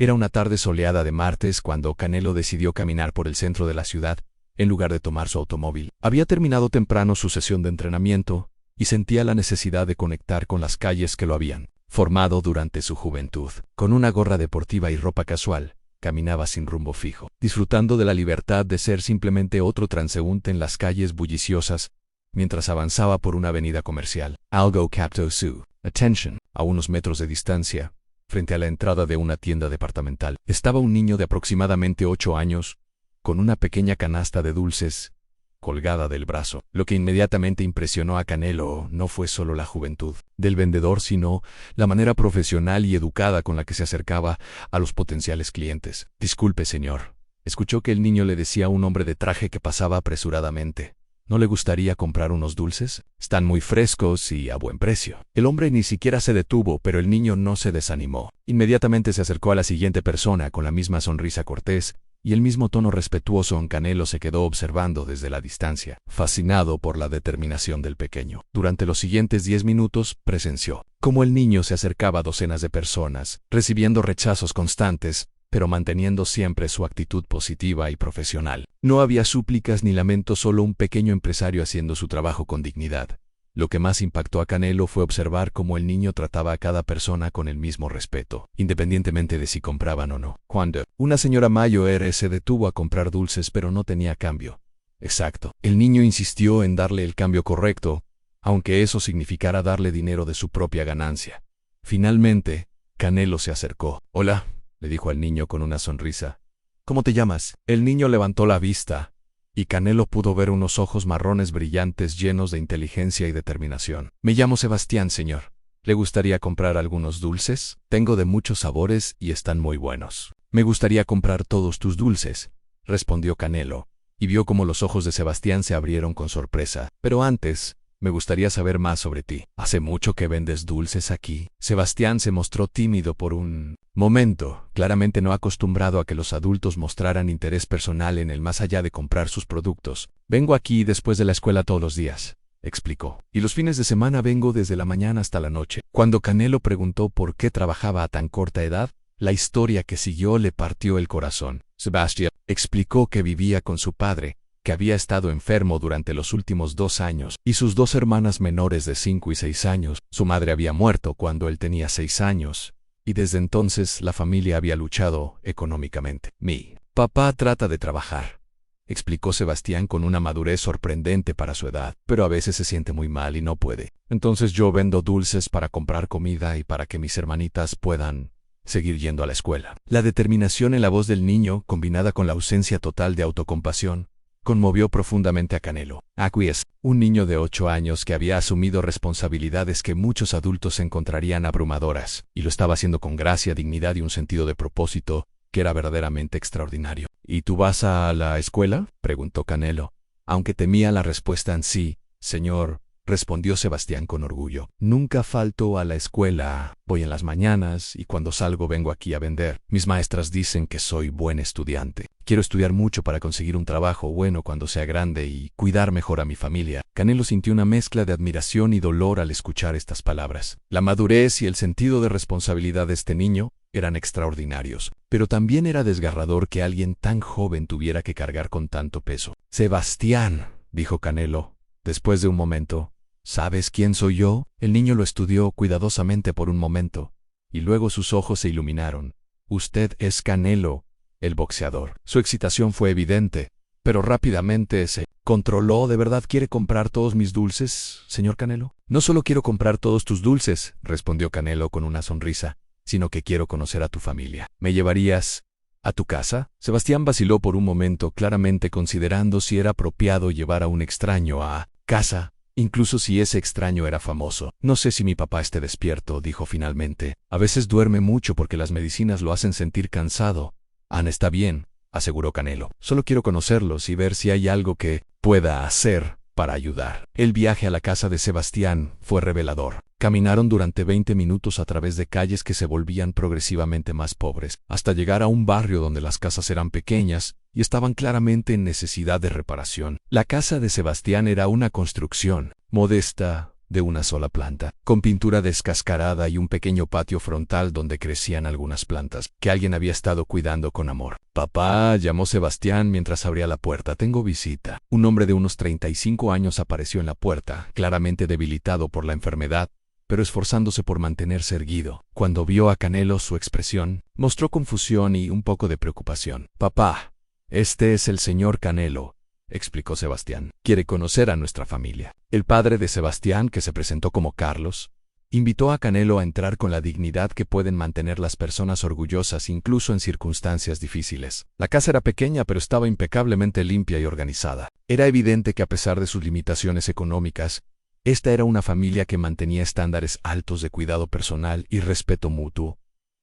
Era una tarde soleada de martes cuando Canelo decidió caminar por el centro de la ciudad, en lugar de tomar su automóvil. Había terminado temprano su sesión de entrenamiento y sentía la necesidad de conectar con las calles que lo habían formado durante su juventud. Con una gorra deportiva y ropa casual, caminaba sin rumbo fijo, disfrutando de la libertad de ser simplemente otro transeúnte en las calles bulliciosas, mientras avanzaba por una avenida comercial. Algo captó su atención. A unos metros de distancia, frente a la entrada de una tienda departamental, estaba un niño de aproximadamente 8 años, con una pequeña canasta de dulces colgada del brazo. Lo que inmediatamente impresionó a Canelo no fue solo la juventud del vendedor, sino la manera profesional y educada con la que se acercaba a los potenciales clientes. «Disculpe, señor», escuchó que el niño le decía a un hombre de traje que pasaba apresuradamente. «¿No le gustaría comprar unos dulces? Están muy frescos y a buen precio». El hombre ni siquiera se detuvo, pero el niño no se desanimó. Inmediatamente se acercó a la siguiente persona con la misma sonrisa cortés y el mismo tono respetuoso. Canelo se quedó observando desde la distancia, fascinado por la determinación del pequeño. Durante los siguientes 10 minutos presenció cómo el niño se acercaba a docenas de personas, recibiendo rechazos constantes, pero manteniendo siempre su actitud positiva y profesional. No había súplicas ni lamentos, solo un pequeño empresario haciendo su trabajo con dignidad. Lo que más impactó a Canelo fue observar cómo el niño trataba a cada persona con el mismo respeto, independientemente de si compraban o no. Cuando una señora mayor se detuvo a comprar dulces pero no tenía cambio exacto, el niño insistió en darle el cambio correcto, aunque eso significara darle dinero de su propia ganancia. Finalmente, Canelo se acercó. «Hola», le dijo al niño con una sonrisa. «¿Cómo te llamas?» El niño levantó la vista, y Canelo pudo ver unos ojos marrones brillantes llenos de inteligencia y determinación. «Me llamo Sebastián, señor. ¿Le gustaría comprar algunos dulces? Tengo de muchos sabores y están muy buenos». «Me gustaría comprar todos tus dulces», respondió Canelo, y vio cómo los ojos de Sebastián se abrieron con sorpresa. «Pero antes, me gustaría saber más sobre ti. ¿Hace mucho que vendes dulces aquí?» Sebastián se mostró tímido por un momento, claramente no acostumbrado a que los adultos mostraran interés personal en él más allá de comprar sus productos. «Vengo aquí después de la escuela todos los días», explicó. «Y los fines de semana vengo desde la mañana hasta la noche». Cuando Canelo preguntó por qué trabajaba a tan corta edad, la historia que siguió le partió el corazón. Sebastián explicó que vivía con su padre, que había estado enfermo durante los últimos 2 años, y sus 2 hermanas menores de 5 y 6 años. Su madre había muerto cuando él tenía 6 años, y desde entonces la familia había luchado económicamente. «Mi papá trata de trabajar», explicó Sebastián con una madurez sorprendente para su edad, «pero a veces se siente muy mal y no puede. Entonces yo vendo dulces para comprar comida y para que mis hermanitas puedan seguir yendo a la escuela». La determinación en la voz del niño, combinada con la ausencia total de autocompasión, conmovió profundamente a Canelo. Aquis, un niño de 8 años que había asumido responsabilidades que muchos adultos encontrarían abrumadoras, y lo estaba haciendo con gracia, dignidad y un sentido de propósito que era verdaderamente extraordinario. «¿Y tú vas a la escuela?», preguntó Canelo, aunque temía la respuesta en sí. «Señor», respondió Sebastián con orgullo, «nunca falto a la escuela. Voy en las mañanas y cuando salgo vengo aquí a vender. Mis maestras dicen que soy buen estudiante. Quiero estudiar mucho para conseguir un trabajo bueno cuando sea grande y cuidar mejor a mi familia». Canelo sintió una mezcla de admiración y dolor al escuchar estas palabras. La madurez y el sentido de responsabilidad de este niño eran extraordinarios, pero también era desgarrador que alguien tan joven tuviera que cargar con tanto peso. «Sebastián», dijo Canelo, después de un momento, «¿sabes quién soy yo?». El niño lo estudió cuidadosamente por un momento, y luego sus ojos se iluminaron. «Usted es Canelo, el boxeador». Su excitación fue evidente, pero rápidamente se controló. «¿De verdad quiere comprar todos mis dulces, señor Canelo?». «No solo quiero comprar todos tus dulces», respondió Canelo con una sonrisa, «sino que quiero conocer a tu familia. ¿Me llevarías a tu casa?». Sebastián vaciló por un momento, claramente considerando si era apropiado llevar a un extraño a casa, incluso si ese extraño era famoso. «No sé si mi papá esté despierto», dijo finalmente. «A veces duerme mucho porque las medicinas lo hacen sentir cansado». «Ana está bien», aseguró Canelo. «Solo quiero conocerlos y ver si hay algo que pueda hacer para ayudar». El viaje a la casa de Sebastián fue revelador. Caminaron durante 20 minutos a través de calles que se volvían progresivamente más pobres, hasta llegar a un barrio donde las casas eran pequeñas y estaban claramente en necesidad de reparación. La casa de Sebastián era una construcción modesta, de una sola planta, con pintura descascarada y un pequeño patio frontal donde crecían algunas plantas que alguien había estado cuidando con amor. «Papá», llamó Sebastián mientras abría la puerta, «tengo visita». Un hombre de unos 35 años apareció en la puerta, claramente debilitado por la enfermedad, pero esforzándose por mantenerse erguido. Cuando vio a Canelo, su expresión mostró confusión y un poco de preocupación. «Papá, este es el señor Canelo», explicó Sebastián. «Quiere conocer a nuestra familia». El padre de Sebastián, que se presentó como Carlos, invitó a Canelo a entrar con la dignidad que pueden mantener las personas orgullosas incluso en circunstancias difíciles. La casa era pequeña pero estaba impecablemente limpia y organizada. Era evidente que a pesar de sus limitaciones económicas, esta era una familia que mantenía estándares altos de cuidado personal y respeto mutuo.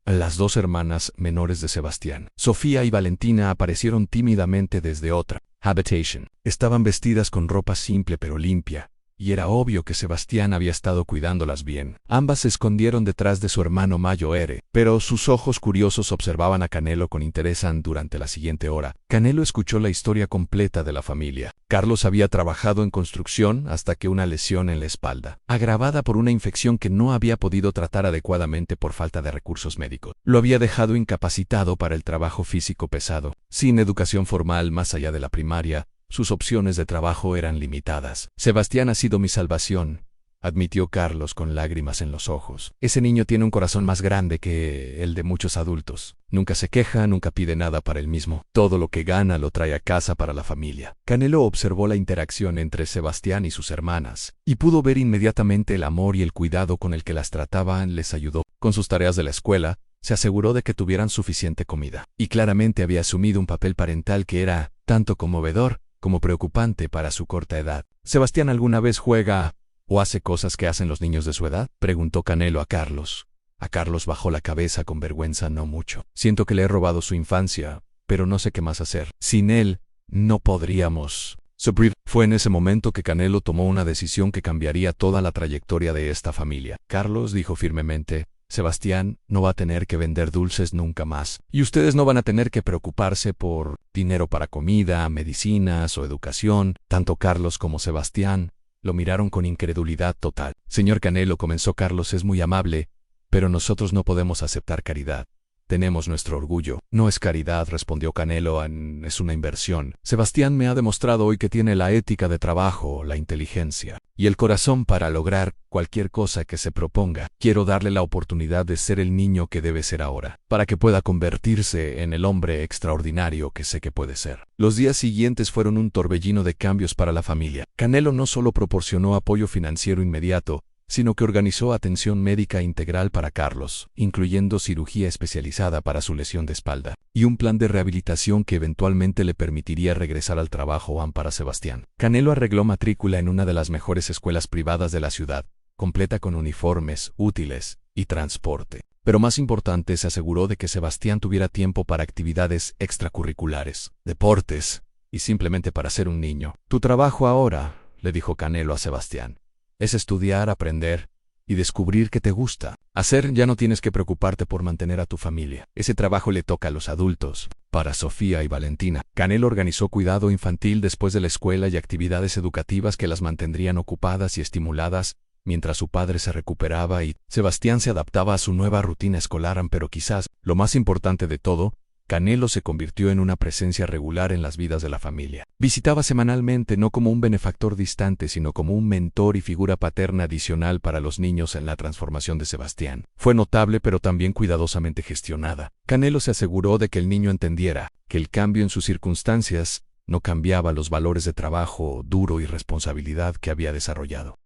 Las dos hermanas menores de Sebastián, Sofía y Valentina, aparecieron tímidamente desde otra habitación. Estaban vestidas con ropa simple pero limpia, y era obvio que Sebastián había estado cuidándolas bien. Ambas se escondieron detrás de su hermano mayor, pero sus ojos curiosos observaban a Canelo con interés durante la siguiente hora. Canelo escuchó la historia completa de la familia. Carlos había trabajado en construcción hasta que una lesión en la espalda, agravada por una infección que no había podido tratar adecuadamente por falta de recursos médicos, lo había dejado incapacitado para el trabajo físico pesado. Sin educación formal más allá de la primaria, sus opciones de trabajo eran limitadas. «Sebastián ha sido mi salvación», admitió Carlos con lágrimas en los ojos. «Ese niño tiene un corazón más grande que el de muchos adultos. Nunca se queja, nunca pide nada para él mismo. Todo lo que gana lo trae a casa para la familia». Canelo observó la interacción entre Sebastián y sus hermanas, y pudo ver inmediatamente el amor y el cuidado con el que las trataban. Les ayudó con sus tareas de la escuela, se aseguró de que tuvieran suficiente comida, y claramente había asumido un papel parental que era tanto conmovedor como preocupante para su corta edad. «¿Sebastián alguna vez juega o hace cosas que hacen los niños de su edad?», preguntó Canelo a Carlos. A Carlos bajó la cabeza con vergüenza. «No mucho. Siento que le he robado su infancia, pero no sé qué más hacer. Sin él, no podríamos sobrevivir». Fue en ese momento que Canelo tomó una decisión que cambiaría toda la trayectoria de esta familia. «Carlos», dijo firmemente, «Sebastián no va a tener que vender dulces nunca más. Y ustedes no van a tener que preocuparse por dinero para comida, medicinas o educación». Tanto Carlos como Sebastián lo miraron con incredulidad total. «Señor Canelo», comenzó Carlos, «es muy amable, pero nosotros no podemos aceptar caridad. Tenemos nuestro orgullo». «No es caridad», respondió Canelo, «es una inversión. Sebastián me ha demostrado hoy que tiene la ética de trabajo, la inteligencia y el corazón para lograr cualquier cosa que se proponga. Quiero darle la oportunidad de ser el niño que debe ser ahora, para que pueda convertirse en el hombre extraordinario que sé que puede ser». Los días siguientes fueron un torbellino de cambios para la familia. Canelo no solo proporcionó apoyo financiero inmediato, sino que organizó atención médica integral para Carlos, incluyendo cirugía especializada para su lesión de espalda, y un plan de rehabilitación que eventualmente le permitiría regresar al trabajo para Sebastián. Canelo arregló matrícula en una de las mejores escuelas privadas de la ciudad, completa con uniformes, útiles y transporte. Pero más importante, se aseguró de que Sebastián tuviera tiempo para actividades extracurriculares, deportes y simplemente para ser un niño. «Tu trabajo ahora», le dijo Canelo a Sebastián, «es estudiar, aprender y descubrir qué te gusta hacer. Ya no tienes que preocuparte por mantener a tu familia. Ese trabajo le toca a los adultos». Para Sofía y Valentina, Canelo organizó cuidado infantil después de la escuela y actividades educativas que las mantendrían ocupadas y estimuladas mientras su padre se recuperaba y Sebastián se adaptaba a su nueva rutina escolar. Pero quizás, lo más importante de todo, Canelo se convirtió en una presencia regular en las vidas de la familia. Visitaba semanalmente, no como un benefactor distante, sino como un mentor y figura paterna adicional para los niños en la transformación de Sebastián. Fue notable pero también cuidadosamente gestionada. Canelo se aseguró de que el niño entendiera que el cambio en sus circunstancias no cambiaba los valores de trabajo duro y responsabilidad que había desarrollado.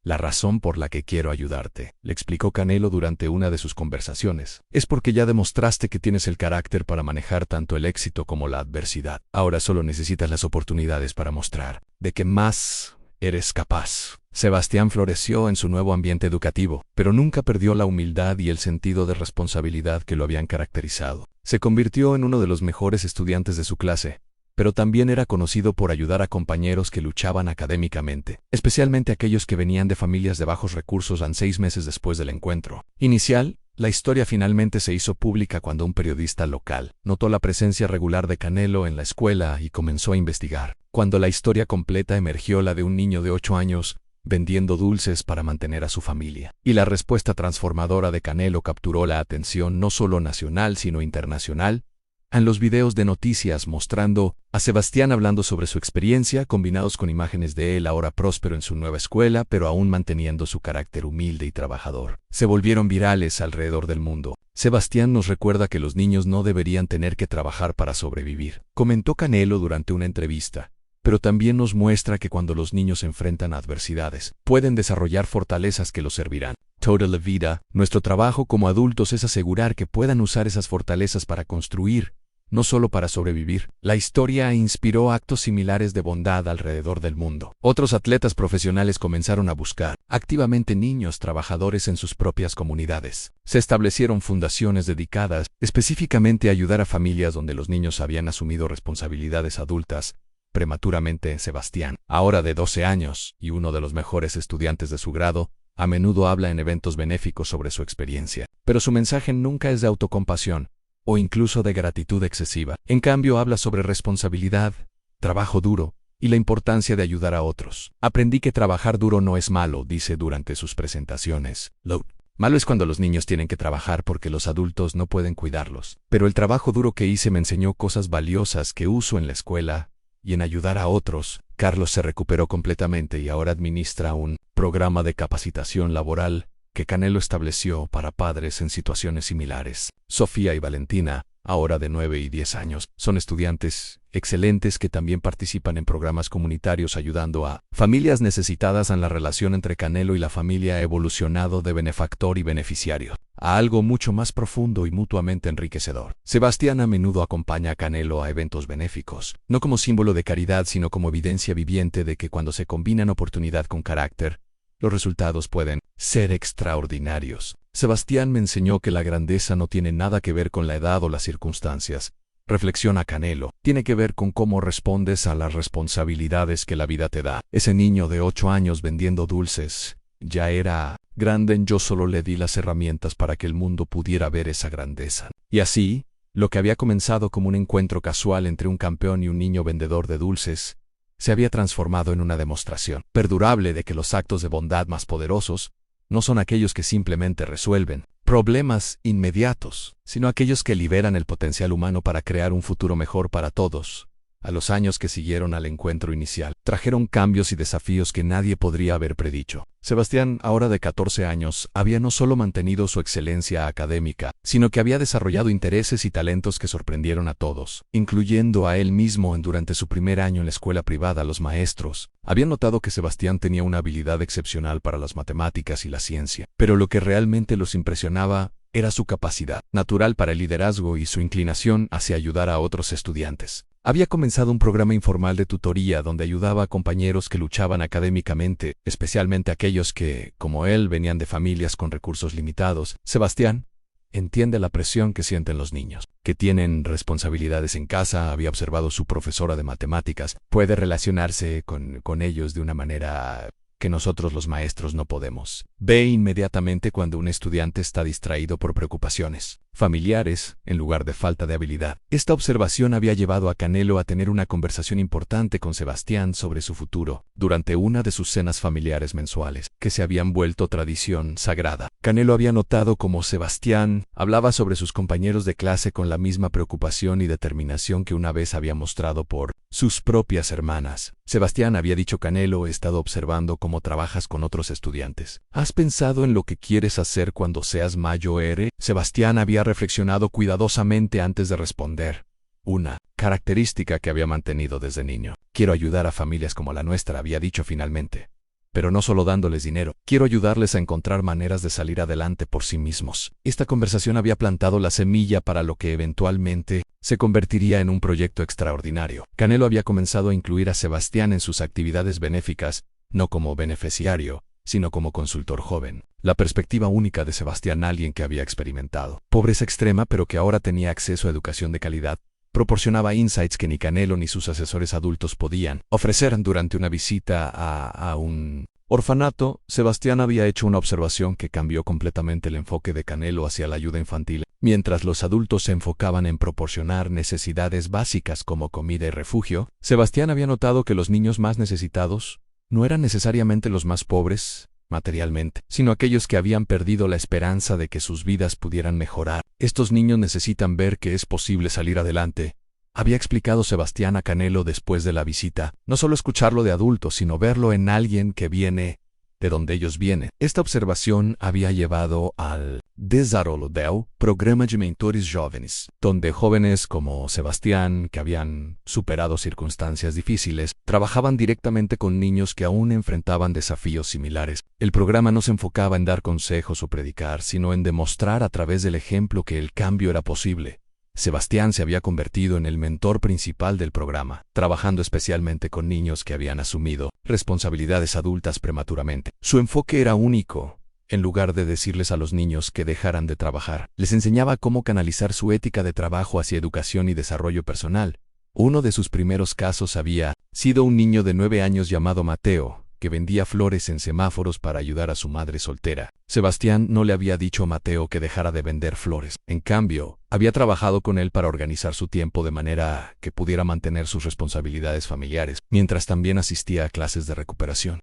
«La razón por la que quiero ayudarte», le explicó Canelo durante una de sus conversaciones, «es porque ya demostraste que tienes el carácter para manejar tanto el éxito como la adversidad. Ahora solo necesitas las oportunidades para mostrar de qué más eres capaz». Sebastián floreció en su nuevo ambiente educativo, pero nunca perdió la humildad y el sentido de responsabilidad que lo habían caracterizado. Se convirtió en uno de los mejores estudiantes de su clase, pero también era conocido por ayudar a compañeros que luchaban académicamente, especialmente aquellos que venían de familias de bajos recursos. 6 meses después del encuentro inicial, la historia finalmente se hizo pública cuando un periodista local notó la presencia regular de Canelo en la escuela y comenzó a investigar. cuando la historia completa emergió, la de un niño de 8 años, vendiendo dulces para mantener a su familia. Y la respuesta transformadora de Canelo capturó la atención no solo nacional sino internacional, en los videos de noticias mostrando a Sebastián hablando sobre su experiencia, combinados con imágenes de él ahora próspero en su nueva escuela, pero aún manteniendo su carácter humilde y trabajador. Se volvieron virales alrededor del mundo. Sebastián nos recuerda que los niños no deberían tener que trabajar para sobrevivir, comentó Canelo durante una entrevista. Pero también nos muestra que cuando los niños enfrentan adversidades, pueden desarrollar fortalezas que los servirán toda la vida. Nuestro trabajo como adultos es asegurar que puedan usar esas fortalezas para construir, no solo para sobrevivir. La historia inspiró actos similares de bondad alrededor del mundo. Otros atletas profesionales comenzaron a buscar activamente niños trabajadores en sus propias comunidades. Se establecieron fundaciones dedicadas específicamente a ayudar a familias donde los niños habían asumido responsabilidades adultas prematuramente. Sebastián, ahora de 12 años y uno de los mejores estudiantes de su grado, a menudo habla en eventos benéficos sobre su experiencia, pero su mensaje nunca es de autocompasión o incluso de gratitud excesiva. En cambio, habla sobre responsabilidad, trabajo duro y la importancia de ayudar a otros. Aprendí que trabajar duro no es malo, dice durante sus presentaciones. Lo malo es cuando los niños tienen que trabajar porque los adultos no pueden cuidarlos. Pero el trabajo duro que hice me enseñó cosas valiosas que uso en la escuela y en ayudar a otros. Carlos se recuperó completamente y ahora administra un programa de capacitación laboral que Canelo estableció para padres en situaciones similares. Sofía y Valentina, ahora de 9 y 10 años, son estudiantes excelentes que también participan en programas comunitarios ayudando a familias necesitadas. En la relación entre Canelo y la familia ha evolucionado de benefactor y beneficiario a algo mucho más profundo y mutuamente enriquecedor. Sebastián a menudo acompaña a Canelo a eventos benéficos, no como símbolo de caridad sino como evidencia viviente de que cuando se combinan oportunidad con carácter, los resultados pueden ser extraordinarios. Sebastián me enseñó que la grandeza no tiene nada que ver con la edad o las circunstancias. Reflexiona Canelo, tiene que ver con cómo respondes a las responsabilidades que la vida te da. Ese niño de 8 años vendiendo dulces ya era grande. Yo solo le di las herramientas para que el mundo pudiera ver esa grandeza. Y así, lo que había comenzado como un encuentro casual entre un campeón y un niño vendedor de dulces, se había transformado en una demostración perdurable de que los actos de bondad más poderosos no son aquellos que simplemente resuelven problemas inmediatos, sino aquellos que liberan el potencial humano para crear un futuro mejor para todos. A los años que siguieron al encuentro inicial, trajeron cambios y desafíos que nadie podría haber predicho. Sebastián, ahora de 14 años, había no solo mantenido su excelencia académica, sino que había desarrollado intereses y talentos que sorprendieron a todos, incluyendo a él mismo. Durante su primer año en la escuela privada, los maestros habían notado que Sebastián tenía una habilidad excepcional para las matemáticas y la ciencia, pero lo que realmente los impresionaba era su capacidad natural para el liderazgo y su inclinación hacia ayudar a otros estudiantes. Había comenzado un programa informal de tutoría donde ayudaba a compañeros que luchaban académicamente, especialmente aquellos que, como él, venían de familias con recursos limitados. Sebastián entiende la presión que sienten los niños, que tienen responsabilidades en casa. Había observado su profesora de matemáticas. Puede relacionarse con ellos de una manera que nosotros los maestros no podemos. Ve inmediatamente cuando un estudiante está distraído por preocupaciones familiares, en lugar de falta de habilidad. Esta observación había llevado a Canelo a tener una conversación importante con Sebastián sobre su futuro, durante una de sus cenas familiares mensuales, que se habían vuelto tradición sagrada. Canelo había notado cómo Sebastián hablaba sobre sus compañeros de clase con la misma preocupación y determinación que una vez había mostrado por sus propias hermanas. Sebastián había dicho: Canelo, he estado observando cómo trabajas con otros estudiantes. ¿Has pensado en lo que quieres hacer cuando seas mayor? Sebastián había reflexionado cuidadosamente antes de responder. Una característica que había mantenido desde niño. Quiero ayudar a familias como la nuestra, había dicho finalmente. Pero no solo dándoles dinero, quiero ayudarles a encontrar maneras de salir adelante por sí mismos. Esta conversación había plantado la semilla para lo que eventualmente se convertiría en un proyecto extraordinario. Canelo había comenzado a incluir a Sebastián en sus actividades benéficas, no como beneficiario, sino como consultor joven. La perspectiva única de Sebastián, alguien que había experimentado pobreza extrema pero que ahora tenía acceso a educación de calidad, proporcionaba insights que ni Canelo ni sus asesores adultos podían ofrecer. Durante una visita a un orfanato, Sebastián había hecho una observación que cambió completamente el enfoque de Canelo hacia la ayuda infantil. Mientras los adultos se enfocaban en proporcionar necesidades básicas como comida y refugio, Sebastián había notado que los niños más necesitados no eran necesariamente los más pobres materialmente, sino aquellos que habían perdido la esperanza de que sus vidas pudieran mejorar. Estos niños necesitan ver que es posible salir adelante, había explicado Sebastián a Canelo después de la visita. No solo escucharlo de adultos, sino verlo en alguien que viene de donde ellos vienen. Esta observación había llevado al desarrollo del programa de mentores jóvenes, donde jóvenes como Sebastián, que habían superado circunstancias difíciles, trabajaban directamente con niños que aún enfrentaban desafíos similares. El programa no se enfocaba en dar consejos o predicar, sino en demostrar a través del ejemplo que el cambio era posible. Sebastián se había convertido en el mentor principal del programa, trabajando especialmente con niños que habían asumido responsabilidades adultas prematuramente. Su enfoque era único. En lugar de decirles a los niños que dejaran de trabajar, les enseñaba cómo canalizar su ética de trabajo hacia educación y desarrollo personal. Uno de sus primeros casos había sido un niño de 9 años llamado Mateo, que vendía flores en semáforos para ayudar a su madre soltera. Sebastián no le había dicho a Mateo que dejara de vender flores. En cambio, había trabajado con él para organizar su tiempo de manera que pudiera mantener sus responsabilidades familiares, mientras también asistía a clases de recuperación.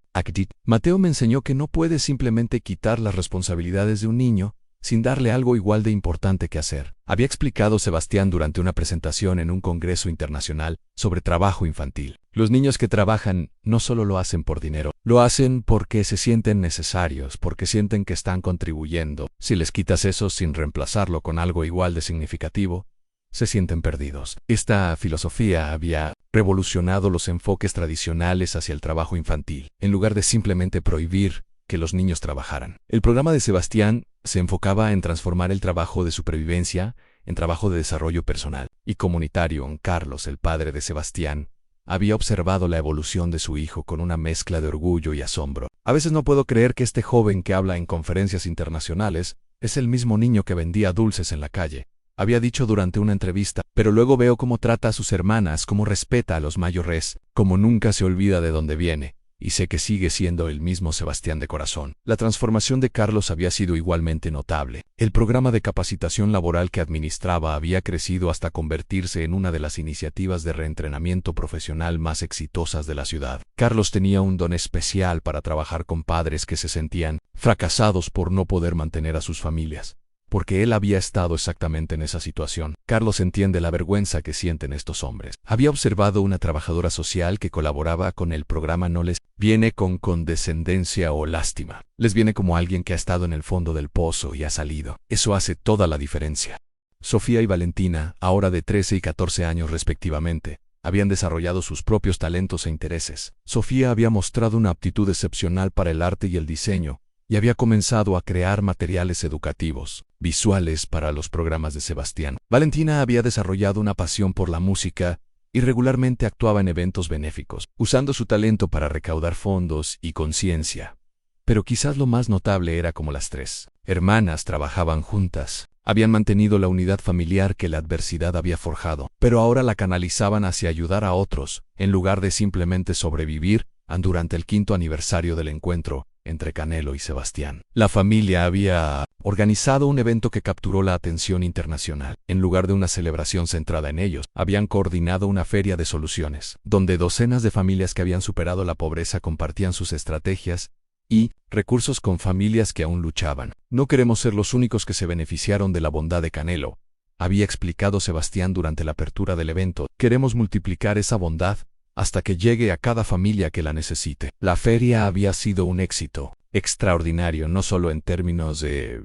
Mateo me enseñó que no puedes simplemente quitar las responsabilidades de un niño sin darle algo igual de importante que hacer. Había explicado Sebastián durante una presentación en un congreso internacional sobre trabajo infantil. Los niños que trabajan no solo lo hacen por dinero, lo hacen porque se sienten necesarios, porque sienten que están contribuyendo. Si les quitas eso sin reemplazarlo con algo igual de significativo, se sienten perdidos. Esta filosofía había revolucionado los enfoques tradicionales hacia el trabajo infantil, en lugar de simplemente prohibir que los niños trabajaran. El programa de Sebastián se enfocaba en transformar el trabajo de supervivencia en trabajo de desarrollo personal y comunitario. Carlos, el padre de Sebastián, había observado la evolución de su hijo con una mezcla de orgullo y asombro. A veces no puedo creer que este joven que habla en conferencias internacionales es el mismo niño que vendía dulces en la calle, había dicho durante una entrevista, pero luego veo cómo trata a sus hermanas, cómo respeta a los mayores, cómo nunca se olvida de dónde viene. Y sé que sigue siendo el mismo Sebastián de corazón. La transformación de Carlos había sido igualmente notable. El programa de capacitación laboral que administraba había crecido hasta convertirse en una de las iniciativas de reentrenamiento profesional más exitosas de la ciudad. Carlos tenía un don especial para trabajar con padres que se sentían fracasados por no poder mantener a sus familias, porque él había estado exactamente en esa situación. Carlos entiende la vergüenza que sienten estos hombres. Había observado una trabajadora social que colaboraba con el programa. No les viene con condescendencia o lástima. Les viene como alguien que ha estado en el fondo del pozo y ha salido. Eso hace toda la diferencia. Sofía y Valentina, ahora de 13 y 14 años respectivamente, habían desarrollado sus propios talentos e intereses. Sofía había mostrado una aptitud excepcional para el arte y el diseño, y había comenzado a crear materiales educativos, visuales para los programas de Sebastián. Valentina había desarrollado una pasión por la música y regularmente actuaba en eventos benéficos, usando su talento para recaudar fondos y conciencia. Pero quizás lo más notable era cómo las tres hermanas trabajaban juntas. Habían mantenido la unidad familiar que la adversidad había forjado, pero ahora la canalizaban hacia ayudar a otros, en lugar de simplemente sobrevivir. Durante el 5º aniversario del encuentro entre Canelo y Sebastián, la familia había organizado un evento que capturó la atención internacional. En lugar de una celebración centrada en ellos, habían coordinado una feria de soluciones, donde docenas de familias que habían superado la pobreza compartían sus estrategias y recursos con familias que aún luchaban. No queremos ser los únicos que se beneficiaron de la bondad de Canelo, había explicado Sebastián durante la apertura del evento. Queremos multiplicar esa bondad hasta que llegue a cada familia que la necesite. La feria había sido un éxito extraordinario, no solo en términos de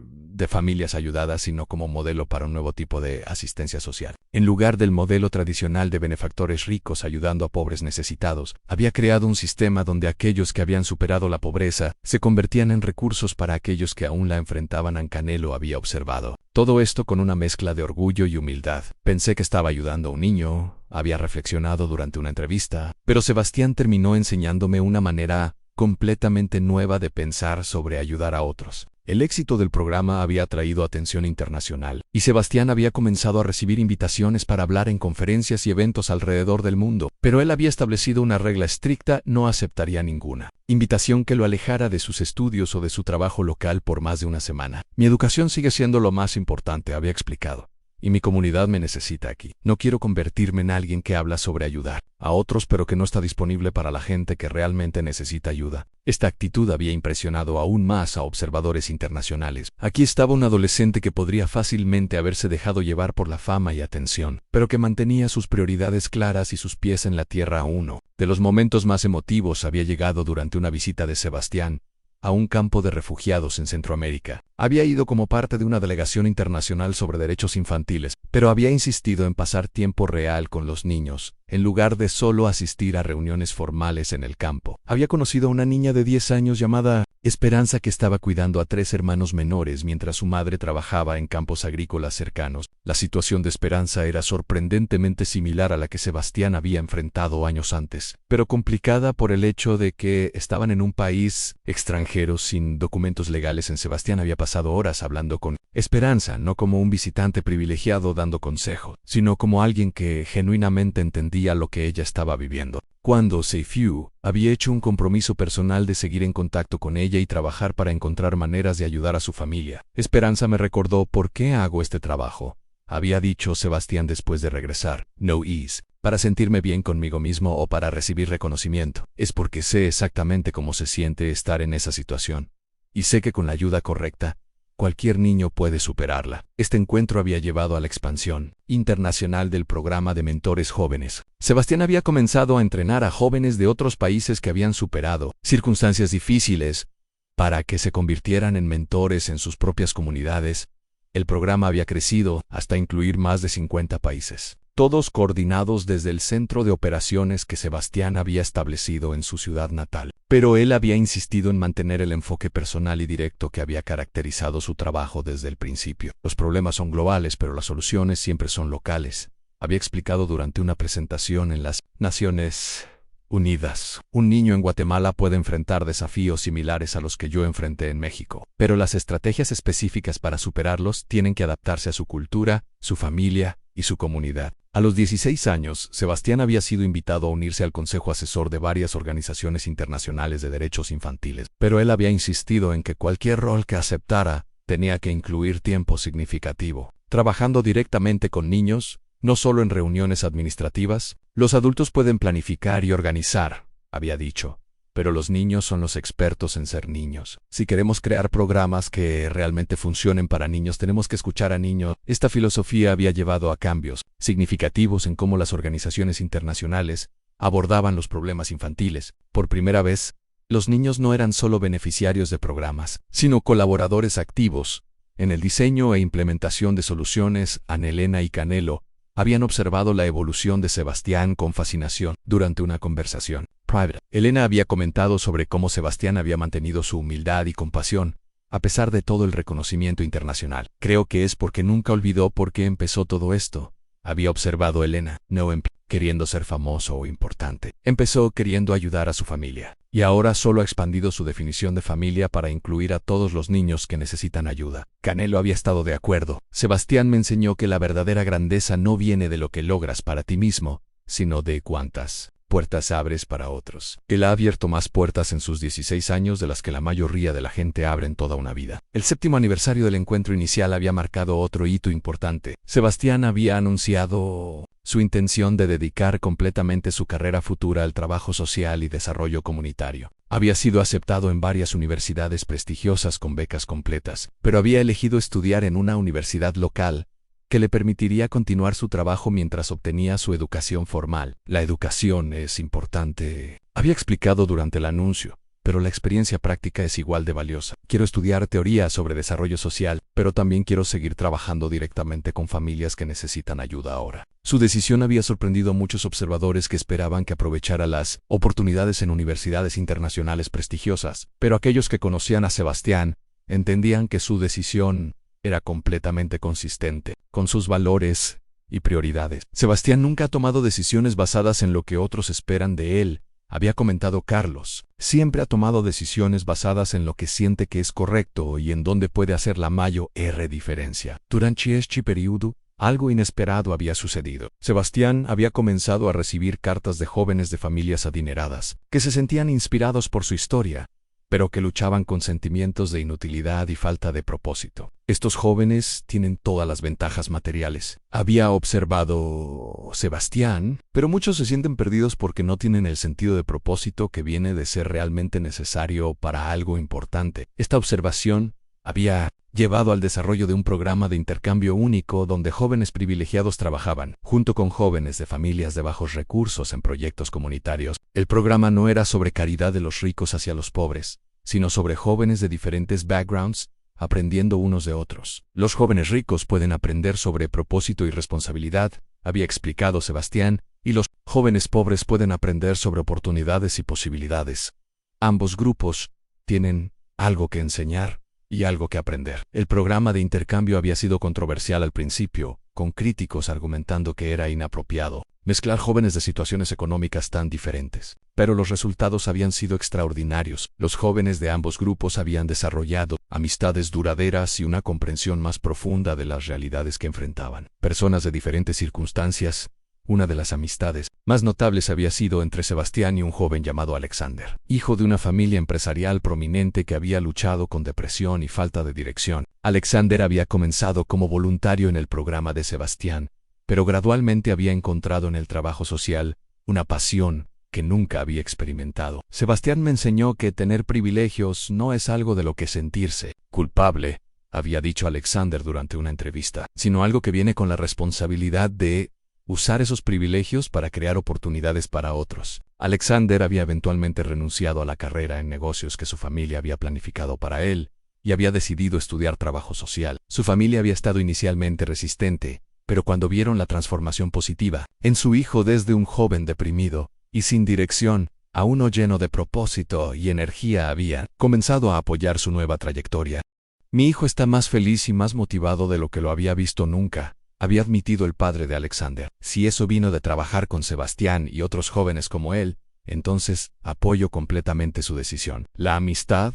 familias ayudadas, sino como modelo para un nuevo tipo de asistencia social. En lugar del modelo tradicional de benefactores ricos ayudando a pobres necesitados, había creado un sistema donde aquellos que habían superado la pobreza se convertían en recursos para aquellos que aún la enfrentaban. Canelo había observado todo esto con una mezcla de orgullo y humildad. Pensé que estaba ayudando a un niño, había reflexionado durante una entrevista, pero Sebastián terminó enseñándome una manera completamente nueva de pensar sobre ayudar a otros. El éxito del programa había atraído atención internacional, y Sebastián había comenzado a recibir invitaciones para hablar en conferencias y eventos alrededor del mundo, pero él había establecido una regla estricta: no aceptaría ninguna invitación que lo alejara de sus estudios o de su trabajo local por más de una semana. Mi educación sigue siendo lo más importante, había explicado. Y mi comunidad me necesita aquí. No quiero convertirme en alguien que habla sobre ayudar a otros pero que no está disponible para la gente que realmente necesita ayuda. Esta actitud había impresionado aún más a observadores internacionales. Aquí estaba un adolescente que podría fácilmente haberse dejado llevar por la fama y atención, pero que mantenía sus prioridades claras y sus pies en la tierra. Uno de los momentos más emotivos había llegado durante una visita de Sebastián a un campo de refugiados en Centroamérica. Había ido como parte de una delegación internacional sobre derechos infantiles, pero había insistido en pasar tiempo real con los niños, en lugar de solo asistir a reuniones formales en el campo. Había conocido a una niña de 10 años llamada Esperanza que estaba cuidando a 3 hermanos menores mientras su madre trabajaba en campos agrícolas cercanos. La situación de Esperanza era sorprendentemente similar a la que Sebastián había enfrentado años antes, pero complicada por el hecho de que estaban en un país extranjero sin documentos legales. Sebastián había pasado horas hablando con Esperanza, no como un visitante privilegiado dando consejo, sino como alguien que genuinamente entendía lo que ella estaba viviendo. Cuando Seifu había hecho un compromiso personal de seguir en contacto con ella y trabajar para encontrar maneras de ayudar a su familia. Esperanza me recordó: ¿por qué hago este trabajo?, había dicho Sebastián después de regresar. No es para sentirme bien conmigo mismo o para recibir reconocimiento. Es porque sé exactamente cómo se siente estar en esa situación. Y sé que con la ayuda correcta, cualquier niño puede superarla. Este encuentro había llevado a la expansión internacional del programa de mentores jóvenes. Sebastián había comenzado a entrenar a jóvenes de otros países que habían superado circunstancias difíciles para que se convirtieran en mentores en sus propias comunidades. El programa había crecido hasta incluir más de 50 países, todos coordinados desde el centro de operaciones que Sebastián había establecido en su ciudad natal. Pero él había insistido en mantener el enfoque personal y directo que había caracterizado su trabajo desde el principio. Los problemas son globales, pero las soluciones siempre son locales, había explicado durante una presentación en las Naciones Unidas. Un niño en Guatemala puede enfrentar desafíos similares a los que yo enfrenté en México, pero las estrategias específicas para superarlos tienen que adaptarse a su cultura, su familia y su comunidad. A los 16 años, Sebastián había sido invitado a unirse al consejo asesor de varias organizaciones internacionales de derechos infantiles, pero él había insistido en que cualquier rol que aceptara tenía que incluir tiempo significativo, trabajando directamente con niños, no solo en reuniones administrativas. Los adultos pueden planificar y organizar, había dicho, pero los niños son los expertos en ser niños. Si queremos crear programas que realmente funcionen para niños, tenemos que escuchar a niños. Esta filosofía había llevado a cambios significativos en cómo las organizaciones internacionales abordaban los problemas infantiles. Por primera vez, los niños no eran solo beneficiarios de programas, sino colaboradores activos en el diseño e implementación de soluciones. Elena y Canelo habían observado la evolución de Sebastián con fascinación. Durante una conversación private, Elena había comentado sobre cómo Sebastián había mantenido su humildad y compasión, a pesar de todo el reconocimiento internacional. Creo que es porque nunca olvidó por qué empezó todo esto, había observado Elena. No queriendo ser famoso o importante. Empezó queriendo ayudar a su familia. Y ahora solo ha expandido su definición de familia para incluir a todos los niños que necesitan ayuda. Canelo había estado de acuerdo. Sebastián me enseñó que la verdadera grandeza no viene de lo que logras para ti mismo, sino de cuántas puertas abres para otros. Él ha abierto más puertas en sus 16 años de las que la mayoría de la gente abre en toda una vida. El 7º aniversario del encuentro inicial había marcado otro hito importante. Sebastián había anunciado su intención de dedicar completamente su carrera futura al trabajo social y desarrollo comunitario. Había sido aceptado en varias universidades prestigiosas con becas completas, pero había elegido estudiar en una universidad local que le permitiría continuar su trabajo mientras obtenía su educación formal. La educación es importante, había explicado durante el anuncio, pero la experiencia práctica es igual de valiosa. Quiero estudiar teoría sobre desarrollo social, pero también quiero seguir trabajando directamente con familias que necesitan ayuda ahora. Su decisión había sorprendido a muchos observadores que esperaban que aprovechara las oportunidades en universidades internacionales prestigiosas, pero aquellos que conocían a Sebastián entendían que su decisión era completamente consistente con sus valores y prioridades. Sebastián nunca ha tomado decisiones basadas en lo que otros esperan de él, había comentado Carlos. Siempre ha tomado decisiones basadas en lo que siente que es correcto y en donde puede hacer la mayor diferencia. Durante este periodo, algo inesperado había sucedido. Sebastián había comenzado a recibir cartas de jóvenes de familias adineradas, que se sentían inspirados por su historia, pero que luchaban con sentimientos de inutilidad y falta de propósito. Estos jóvenes tienen todas las ventajas materiales. Había observado Sebastián, pero muchos se sienten perdidos porque no tienen el sentido de propósito que viene de ser realmente necesario para algo importante. Esta observación había llevado al desarrollo de un programa de intercambio único donde jóvenes privilegiados trabajaban, junto con jóvenes de familias de bajos recursos en proyectos comunitarios. El programa no era sobre caridad de los ricos hacia los pobres, sino sobre jóvenes de diferentes backgrounds, aprendiendo unos de otros. Los jóvenes ricos pueden aprender sobre propósito y responsabilidad, había explicado Sebastián, y los jóvenes pobres pueden aprender sobre oportunidades y posibilidades. Ambos grupos tienen algo que enseñar y algo que aprender. El programa de intercambio había sido controversial al principio, con críticos argumentando que era inapropiado mezclar jóvenes de situaciones económicas tan diferentes. Pero los resultados habían sido extraordinarios. Los jóvenes de ambos grupos habían desarrollado amistades duraderas y una comprensión más profunda de las realidades que enfrentaban. Personas de diferentes circunstancias. Una de las amistades más notables había sido entre Sebastián y un joven llamado Alexander, hijo de una familia empresarial prominente que había luchado con depresión y falta de dirección. Alexander había comenzado como voluntario en el programa de Sebastián, pero gradualmente había encontrado en el trabajo social una pasión que nunca había experimentado. Sebastián me enseñó que tener privilegios no es algo de lo que sentirse culpable, había dicho Alexander durante una entrevista, sino algo que viene con la responsabilidad de usar esos privilegios para crear oportunidades para otros. Alexander había eventualmente renunciado a la carrera en negocios que su familia había planificado para él y había decidido estudiar trabajo social. Su familia había estado inicialmente resistente, pero cuando vieron la transformación positiva en su hijo desde un joven deprimido y sin dirección a uno lleno de propósito y energía, había comenzado a apoyar su nueva trayectoria. Mi hijo está más feliz y más motivado de lo que lo había visto nunca, había admitido el padre de Alexander. Si eso vino de trabajar con Sebastián y otros jóvenes como él, entonces apoyo completamente su decisión. La amistad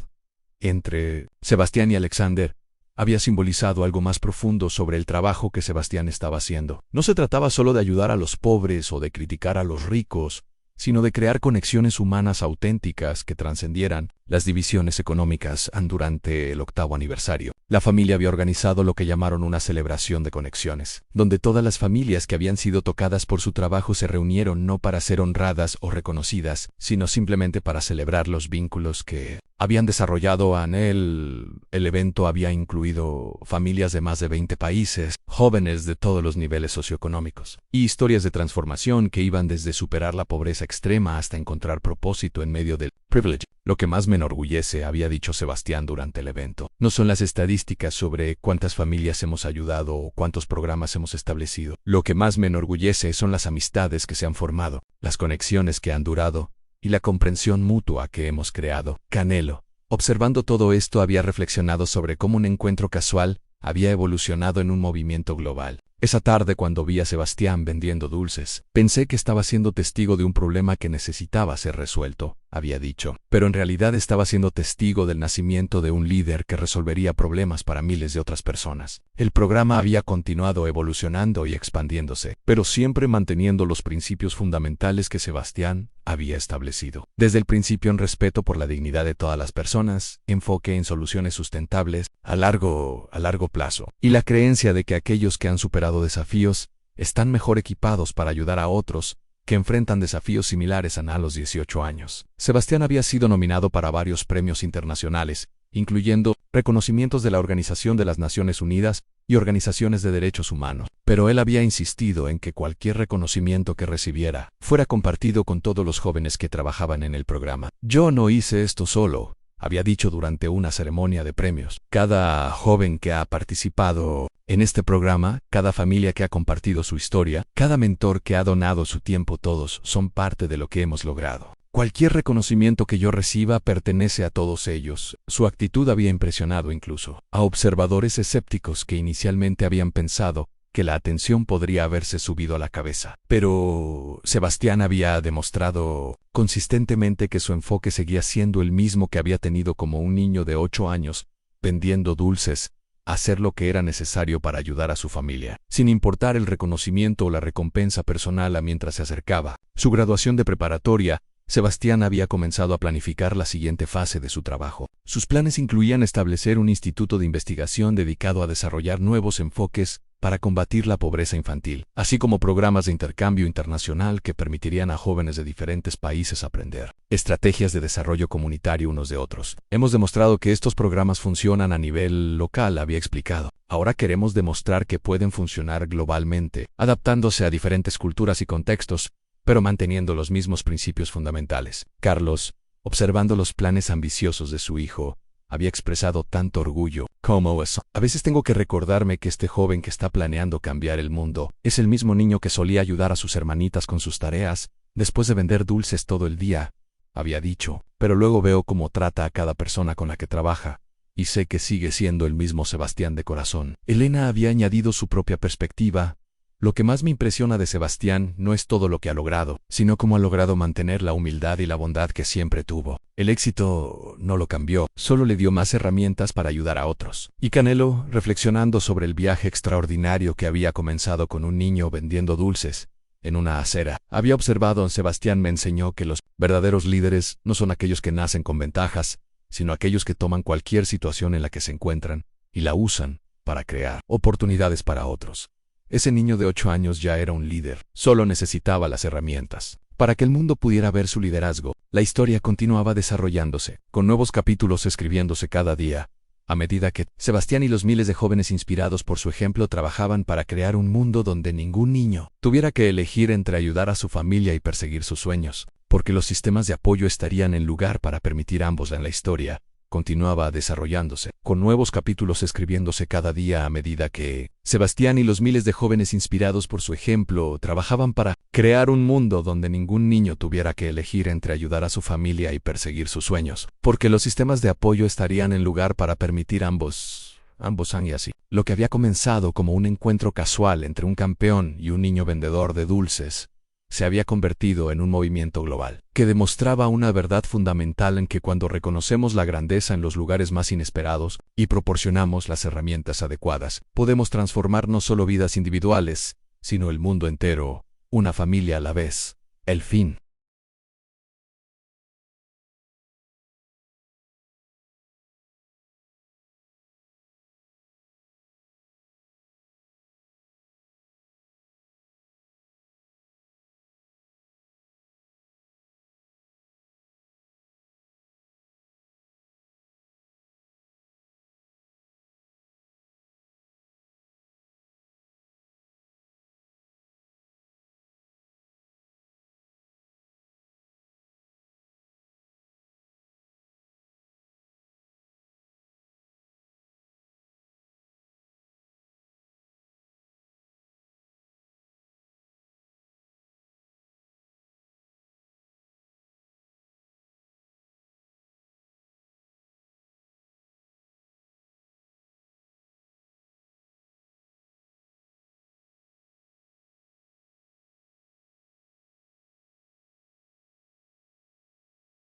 entre Sebastián y Alexander había simbolizado algo más profundo sobre el trabajo que Sebastián estaba haciendo. No se trataba solo de ayudar a los pobres o de criticar a los ricos, sino de crear conexiones humanas auténticas que trascendieran las divisiones económicas. Durante el 8º aniversario, la familia había organizado lo que llamaron una celebración de conexiones, donde todas las familias que habían sido tocadas por su trabajo se reunieron no para ser honradas o reconocidas, sino simplemente para celebrar los vínculos que habían desarrollado en él. El evento había incluido familias de más de 20 países, jóvenes de todos los niveles socioeconómicos, y historias de transformación que iban desde superar la pobreza extrema hasta encontrar propósito en medio del privilege. Lo que más me enorgullece, había dicho Sebastián durante el evento, no son las estadísticas sobre cuántas familias hemos ayudado o cuántos programas hemos establecido. Lo que más me enorgullece son las amistades que se han formado, las conexiones que han durado y la comprensión mutua que hemos creado. Canelo, observando todo esto, había reflexionado sobre cómo un encuentro casual había evolucionado en un movimiento global. Esa tarde, cuando vi a Sebastián vendiendo dulces, pensé que estaba siendo testigo de un problema que necesitaba ser resuelto, había dicho, pero en realidad estaba siendo testigo del nacimiento de un líder que resolvería problemas para miles de otras personas. El programa había continuado evolucionando y expandiéndose, pero siempre manteniendo los principios fundamentales que Sebastián había establecido. Desde el principio, en respeto por la dignidad de todas las personas, enfoque en soluciones sustentables a largo plazo, y la creencia de que aquellos que han superado desafíos están mejor equipados para ayudar a otros que enfrentan desafíos similares a los 18 años. Sebastián había sido nominado para varios premios internacionales, incluyendo reconocimientos de la Organización de las Naciones Unidas y organizaciones de derechos humanos, pero él había insistido en que cualquier reconocimiento que recibiera fuera compartido con todos los jóvenes que trabajaban en el programa. Yo no hice esto solo, había dicho durante una ceremonia de premios. Cada joven que ha participado en este programa, cada familia que ha compartido su historia, cada mentor que ha donado su tiempo, todos son parte de lo que hemos logrado. Cualquier reconocimiento que yo reciba pertenece a todos ellos. Su actitud había impresionado incluso a observadores escépticos que inicialmente habían pensado que la atención podría haberse subido a la cabeza. Pero Sebastián había demostrado consistentemente que su enfoque seguía siendo el mismo que había tenido como un niño de 8 años, vendiendo dulces, hacer lo que era necesario para ayudar a su familia, sin importar el reconocimiento o la recompensa personal. Mientras se acercaba su graduación de preparatoria, Sebastián había comenzado a planificar la siguiente fase de su trabajo. Sus planes incluían establecer un instituto de investigación dedicado a desarrollar nuevos enfoques para combatir la pobreza infantil, así como programas de intercambio internacional que permitirían a jóvenes de diferentes países aprender estrategias de desarrollo comunitario unos de otros. Hemos demostrado que estos programas funcionan a nivel local, había explicado. Ahora queremos demostrar que pueden funcionar globalmente, adaptándose a diferentes culturas y contextos, pero manteniendo los mismos principios fundamentales. Carlos, observando los planes ambiciosos de su hijo, había expresado tanto orgullo como eso. A veces tengo que recordarme que este joven que está planeando cambiar el mundo es el mismo niño que solía ayudar a sus hermanitas con sus tareas, después de vender dulces todo el día, había dicho. Pero luego veo cómo trata a cada persona con la que trabaja, y sé que sigue siendo el mismo Sebastián de corazón. Elena había añadido su propia perspectiva. Lo que más me impresiona de Sebastián no es todo lo que ha logrado, sino cómo ha logrado mantener la humildad y la bondad que siempre tuvo. El éxito no lo cambió, solo le dio más herramientas para ayudar a otros. Y Canelo, reflexionando sobre el viaje extraordinario que había comenzado con un niño vendiendo dulces en una acera, había observado: Sebastián me enseñó que los verdaderos líderes no son aquellos que nacen con ventajas, sino aquellos que toman cualquier situación en la que se encuentran y la usan para crear oportunidades para otros. Ese niño de 8 años ya era un líder, solo necesitaba las herramientas para que el mundo pudiera ver su liderazgo. La historia continuaba desarrollándose, con nuevos capítulos escribiéndose cada día, a medida que Sebastián y los miles de jóvenes inspirados por su ejemplo trabajaban para crear un mundo donde ningún niño tuviera que elegir entre ayudar a su familia y perseguir sus sueños, porque los sistemas de apoyo estarían en lugar para permitir ambos. En la historia continuaba desarrollándose, con nuevos capítulos escribiéndose cada día a medida que Sebastián y los miles de jóvenes inspirados por su ejemplo trabajaban para crear un mundo donde ningún niño tuviera que elegir entre ayudar a su familia y perseguir sus sueños, porque los sistemas de apoyo estarían en lugar para permitir ambos y así. Lo que había comenzado como un encuentro casual entre un campeón y un niño vendedor de dulces se había convertido en un movimiento global, que demostraba una verdad fundamental en que cuando reconocemos la grandeza en los lugares más inesperados y proporcionamos las herramientas adecuadas, podemos transformar no solo vidas individuales, sino el mundo entero, una familia a la vez. El fin.